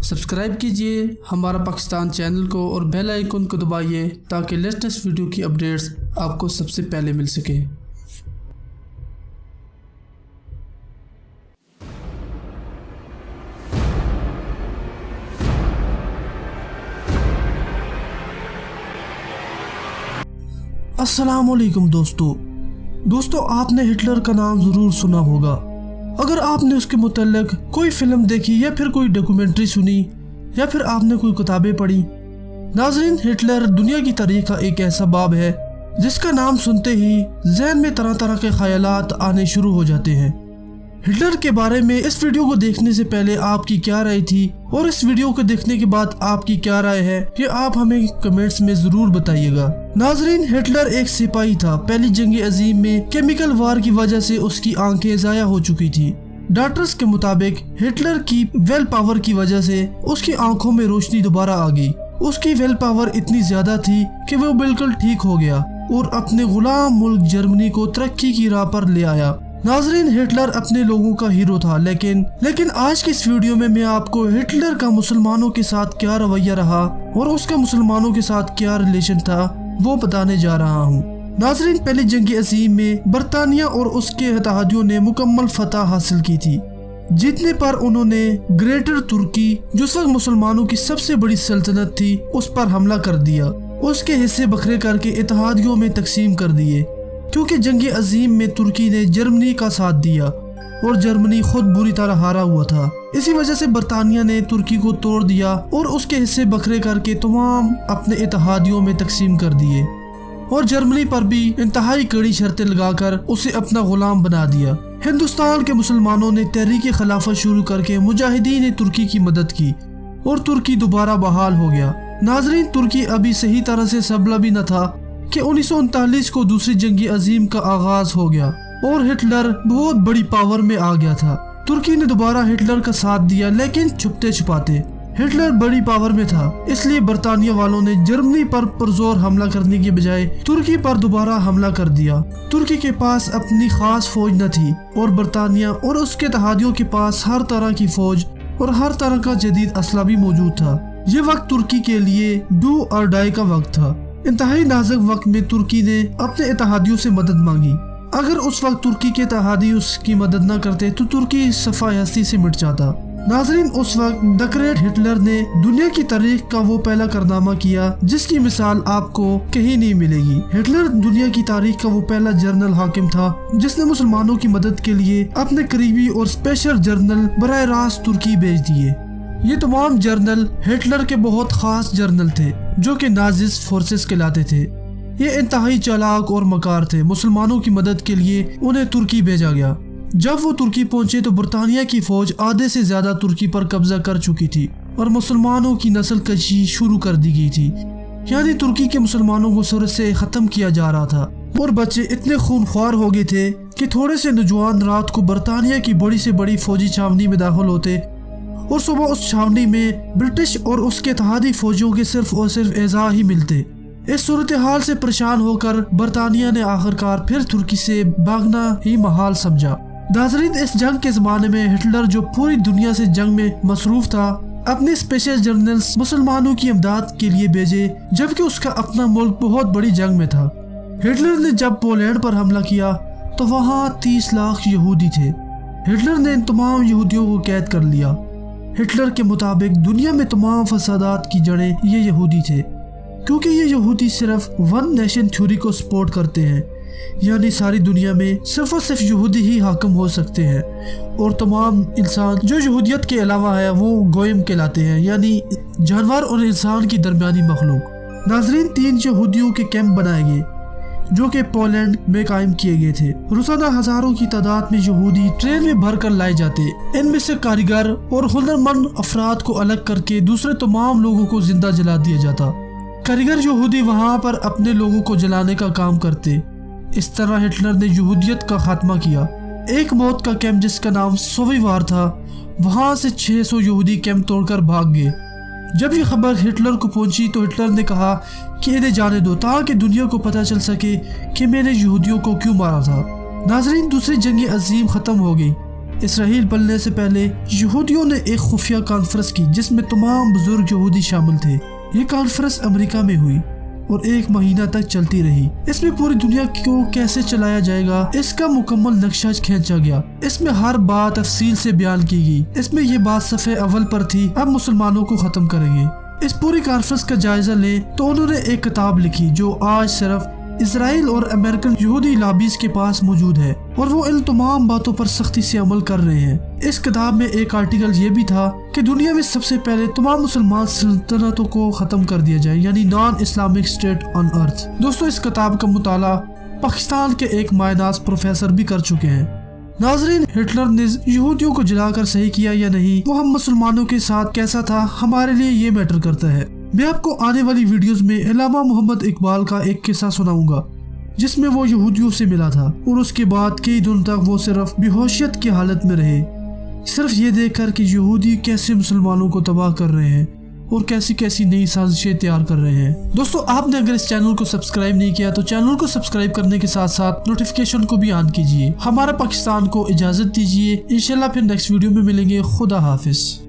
Subscribe कीजिए हमारा Pakistan channel को और बेल आइकन को दबाइए ताकि लेटेस्ट वीडियो की अपडेट्स आपको सबसे पहले मिल सके। अस्सलामुअलैकुम दोस्तों आपने हिटलर का नाम ज़रूर सुना होगा। अगर आपने उसके मुतल्लिक कोई फिल्म देखी या फिर कोई डॉक्यूमेंट्री सुनी या फिर आपने कोई किताबें पढ़ी। नाज़रीन, हिटलर दुनिया की तारीख का एक ऐसा बाब है जिसका नाम सुनते ही ज़हन में तरह तरह के ख्यालात आने शुरू हो जाते हैं। हिटलर के बारे में इस वीडियो को देखने से पहले आपकी क्या राय थी और इस वीडियो को देखने के बाद आपकी क्या राय है, ये आप हमें कमेंट्स में ज़रूर बताइएगा। नाज़रीन, हिटलर एक सिपाही था। पहली जंग अजीम में केमिकल वार की वजह से उसकी आंखें ज़ाया हो चुकी थी। डॉक्टर्स के मुताबिक हिटलर की वेल पावर की वजह से उसकी आंखों में रोशनी दोबारा आ गई। उसकी वेल पावर इतनी ज्यादा थी कि वो बिल्कुल ठीक हो गया और अपने गुलाम मुल्क जर्मनी को तरक्की की राह पर ले आया। नाज़रीन, हिटलर अपने लोगों का हीरो था, लेकिन आज की इस वीडियो में मैं आपको हिटलर का मुसलमानों के साथ क्या रवैया रहा और उसका मुसलमानों के साथ क्या रिलेशन था वो बताने जा रहा हूँ। नाज़रीन, पहली जंग अजीम में बरतानिया और उसके इत्तेहादियों ने मुकम्मल फतह हासिल की थी। जीतने पर उन्होंने ग्रेटर तुर्की, जो उस वक्त मुसलमानों की सबसे बड़ी सल्तनत थी, उस पर हमला कर दिया। उसके हिस्से बखरे करके इत्तेहादियों में तकसीम कर दिए। क्योंकि जंग अजीम में तुर्की ने जर्मनी का साथ दिया और जर्मनी खुद बुरी तरह हारा हुआ था। इसी वजह से बरतानिया ने तुर्की को तोड़ दिया और उसके हिस्से बखरे करके तमाम अपने इत्तेहादियों में तकसीम कर दिए और जर्मनी पर भी इंतहाई कड़ी शर्तें लगाकर उसे अपना गुलाम बना दिया। हिंदुस्तान के मुसलमानों ने तहरीक खिलाफत शुरू करके मुजाहिदीन ने तुर्की की मदद की और तुर्की दोबारा बहाल हो गया। नाज़रीन, तुर्की अभी सही तरह से सबला भी न था कि 1939 को दूसरी जंग अजीम का आगाज हो गया और हिटलर बहुत बड़ी पावर में आ गया था। तुर्की ने दोबारा हिटलर का साथ दिया, लेकिन छुपते छुपाते। हिटलर बड़ी पावर में था, इसलिए बरतानिया वालों ने जर्मनी पर पुरजोर हमला करने की बजाय तुर्की पर दोबारा हमला कर दिया। तुर्की के पास अपनी खास फौज न थी और बरतानिया और उसके इत्तेहादियों के पास हर तरह की फौज और हर तरह का जदीद असला भी मौजूद था। ये वक्त तुर्की के लिए डू और डाई का वक्त था। इंतहाई नाजुक वक्त में तुर्की ने अपने इत्तेहादियों से मदद मांगी। अगर उस वक्त तुर्की के इत्तेहादी उसकी मदद न करते तो तुर्की सफाई हस्ती से मिट जाता। नाज़रीन, उस वक्त द ग्रेट हिटलर ने दुनिया की तारीख का वो पहला कारनामा किया जिसकी मिसाल आपको कहीं नहीं मिलेगी। हिटलर दुनिया की तारीख का वो पहला जर्नल हाकिम था जिसने मुसलमानों की मदद के लिए अपने करीबी और स्पेशल जर्नल बराह रास्त तुर्की भेज दिए। ये तमाम जर्नल हिटलर के बहुत खास जर्नल थे जो कि नाजिस फोर्सेस कहलाते थे। ये इंतहाई चालाक और मकार थे। मुसलमानों की मदद के लिए उन्हें तुर्की भेजा गया। जब वो तुर्की पहुंचे तो बरतानिया की फौज आधे से ज्यादा तुर्की पर कब्जा कर चुकी थी और मुसलमानों की नस्ल कशी शुरू कर दी गई थी। यानी तुर्की के मुसलमानों को सुर से खत्म किया जा रहा था और बच्चे इतने खूनख्वार हो गए थे कि थोड़े से नौजवान रात को बरतानिया की बड़ी से बड़ी फौजी छावनी में दाखिल होते और सुबह उस छावनी में ब्रिटिश और उसके इत्तेहादी फौजियों के सिर्फ और सिर्फ एज़ा ही मिलते। इस सूरत हाल से परेशान होकर बरतानिया ने आखिरकार फिर तुर्की से भागना ही महाल समझा। नाज़रीन, इस जंग के ज़माने में हिटलर, जो पूरी दुनिया से जंग में मसरूफ था, अपने स्पेशल जर्नल्स मुसलमानों की इमदाद के लिए भेजे, जबकि उसका अपना मुल्क बहुत बड़ी जंग में था। हिटलर ने जब पोलैंड पर हमला किया तो वहाँ 30 लाख यहूदी थे। हिटलर ने इन तमाम यहूदियों को कैद कर लिया। हिटलर के मुताबिक दुनिया में तमाम फसादात की जड़ें ये यहूदी थे, क्योंकि ये यहूदी सिर्फ वन नेशन थ्योरी को सपोर्ट करते हैं। यानी सारी दुनिया में सिर्फ और सिर्फ यहूदी ही हाकिम हो सकते हैं और तमाम इंसान जो यहूदियत के अलावा है वो गोयम कहलाते हैं, यानी जानवर और इंसान की दरमियानी मखलूक। नाज़रीन, 3 यहूदियों के कैंप बनाए गए जो कि पोलैंड में कायम किए गए थे। रोजाना हजारों की तादाद में यहूदी ट्रेन में भर कर लाए जाते। इनमें से कारीगर और हुनरमंद अफराद को अलग करके दूसरे तमाम लोगों को जिंदा जला दिया जाता। कारीगर यहूदी वहाँ पर अपने लोगों को जलाने का काम करते। इस तरह हिटलर ने यहूदियत का खात्मा किया। एक मौत का कैंप जिसका नाम सोविवार था, वहाँ से 600 यहूदी कैंप तोड़कर भाग गए। जब ये खबर हिटलर को पहुंची तो हिटलर ने कहा कि इन्हें जाने दो ताकि दुनिया को पता चल सके कि मैंने यहूदियों को क्यों मारा था। नाज़रीन, दूसरी जंग अजीम खत्म हो गई اسرائیل بننے سے پہلے یہودیوں نے ایک خفیہ کانفرنس کی جس میں تمام بزرگ یہودی شامل تھے۔ یہ کانفرنس امریکہ میں ہوئی اور 1 مہینہ تک چلتی رہی۔ اس میں پوری دنیا کو کیسے چلایا جائے گا اس کا مکمل نقشہ کھینچا گیا۔ اس میں ہر بات تفصیل سے بیان کی گئی۔ اس میں یہ بات صفحے اول پر تھی، اب مسلمانوں کو ختم کریں گے۔ اس پوری کانفرنس کا جائزہ لیں تو انہوں نے ایک کتاب لکھی جو آج صرف اسرائیل اور امریکن یہودی لابیز کے پاس موجود ہے اور وہ ان تمام باتوں پر سختی سے عمل کر رہے ہیں۔ اس کتاب میں ایک آرٹیکل یہ بھی تھا کہ دنیا میں سب سے پہلے تمام مسلمان سلطنتوں کو ختم کر دیا جائے، یعنی نان اسلامک اسٹیٹ آن ارتھ۔ دوستو، اس کتاب کا مطالعہ پاکستان کے ایک مایہ ناز پروفیسر بھی کر چکے ہیں۔ ناظرین، ہٹلر نے یہودیوں کو جلا کر صحیح کیا یا نہیں، وہ ہم مسلمانوں کے ساتھ کیسا تھا، ہمارے لیے یہ میٹر کرتا ہے۔ میں آپ کو آنے والی ویڈیوز میں علامہ محمد اقبال کا ایک قصہ سناؤں گا جس میں وہ یہودیوں سے ملا تھا اور اس کے بعد کئی دن تک وہ صرف بے ہوشیت کی حالت میں رہے، صرف یہ دیکھ کر کہ یہودی کیسے مسلمانوں کو تباہ کر رہے ہیں اور کیسی کیسی نئی سازشیں تیار کر رہے ہیں۔ دوستو، آپ نے اگر اس چینل کو سبسکرائب نہیں کیا تو چینل کو سبسکرائب کرنے کے ساتھ ساتھ نوٹیفیکیشن کو بھی آن کیجئے۔ ہمارا پاکستان کو اجازت دیجئے، انشاءاللہ پھر نیکسٹ ویڈیو میں ملیں گے۔ خدا حافظ۔